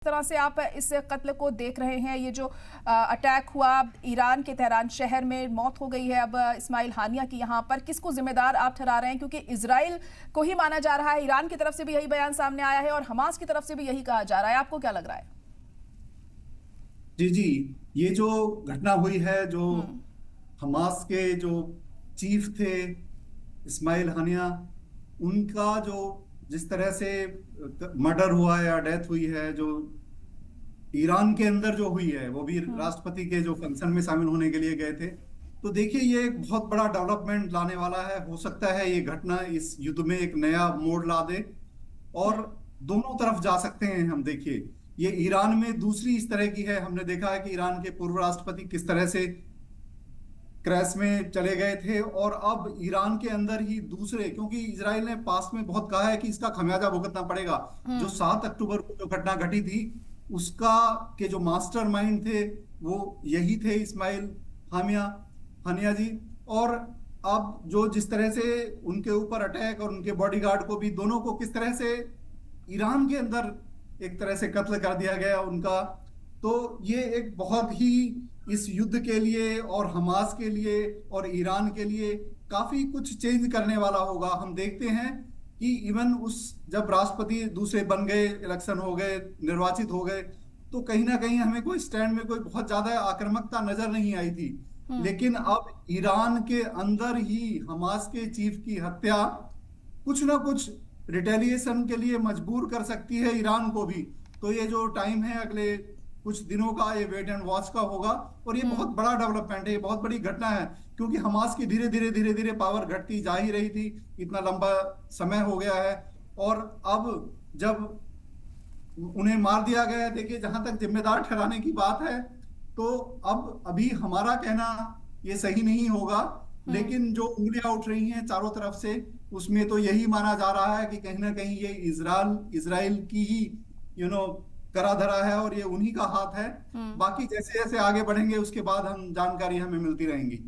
तरह से आप इस कत्ल को देख रहे हैं, ये जो अटैक हुआ ईरान के तेहरान शहर में, मौत हो गई है अब इस्माइल हानिया की, यहाँ पर किसको जिम्मेदार आप ठहरा रहे हैं? क्योंकि इजराइल को ही माना जा रहा है, ईरान की तरफ से भी यही बयान सामने आया है और हमास की तरफ से भी यही कहा जा रहा है। आपको क्या लग रहा है? जी जी, ये जो घटना हुई है, जो हमास के जो चीफ थे इस्माइल हानिया, उनका जो जिस तरह से मर्डर हुआ है या डेथ हुई है, जो ईरान के अंदर जो हुई है, वो भी हम्म। राष्ट्रपति के जो फंक्शन में शामिल होने के लिए गए थे। तो देखिए, ये एक बहुत बड़ा डेवलपमेंट लाने वाला है। हो सकता है ये घटना इस युद्ध में एक नया मोड़ ला दे और दोनों तरफ जा सकते हैं हम। देखिए, ये ईरान में दूसरी इस तरह की है। हमने देखा है कि ईरान के पूर्व राष्ट्रपति किस तरह से क्रैश में चले गए थे, और अब ईरान के अंदर ही दूसरे, क्योंकि इजराइल ने पास्ट में बहुत कहा है कि इसका खमियाजा भुगतना पड़ेगा। जो हम्म। 7 अक्टूबर को जो घटना घटी थी, उसका के जो मास्टरमाइंड थे वो यही थे, इस्माइल हामिया हानिया जी। और अब जो जिस तरह से उनके ऊपर अटैक, और उनके बॉडीगार्ड को भी, दोनों को किस तरह से ईरान के अंदर एक तरह से कत्ल कर दिया गया उनका। तो ये एक बहुत ही इस युद्ध के लिए और हमास के लिए और ईरान के लिए काफी कुछ चेंज करने वाला होगा। हम देखते हैं कि इवन उस जब राष्ट्रपति दूसरे बन गए, इलेक्शन हो गए, निर्वाचित हो गए, तो कहीं ना कहीं हमें कोई स्टैंड में कोई बहुत ज्यादा आक्रामकता नजर नहीं आई थी। हम्म। लेकिन अब ईरान के अंदर ही हमास के चीफ की हत्या कुछ ना कुछ रिटेलिएशन के लिए मजबूर कर सकती है ईरान को भी। तो ये जो टाइम है अगले कुछ दिनों का, ये वेट एंड वॉच का होगा। और ये बहुत हम्म। बड़ा डेवलपमेंट है, ये बहुत बड़ी घटना है, क्योंकि हमास की धीरे धीरे धीरे धीरे पावर घटती जा ही रही थी। इतना लंबा समय हो गया है, और अब जब उन्हें मार दिया गया है, देखिए, जहां तक जिम्मेदार ठहराने की बात है, तो अब अभी हमारा कहना ये सही नहीं होगा। हम्म। लेकिन जो उंगलियां उठ रही हैं चारों तरफ से, उसमें तो यही माना जा रहा है कि कहीं ना कहीं ये इजराइल इजराइल की ही यू नो करा धरा है, और ये उन्हीं का हाथ है। हम्म। बाकी जैसे जैसे आगे बढ़ेंगे, उसके बाद हम जानकारी हमें मिलती रहेंगी।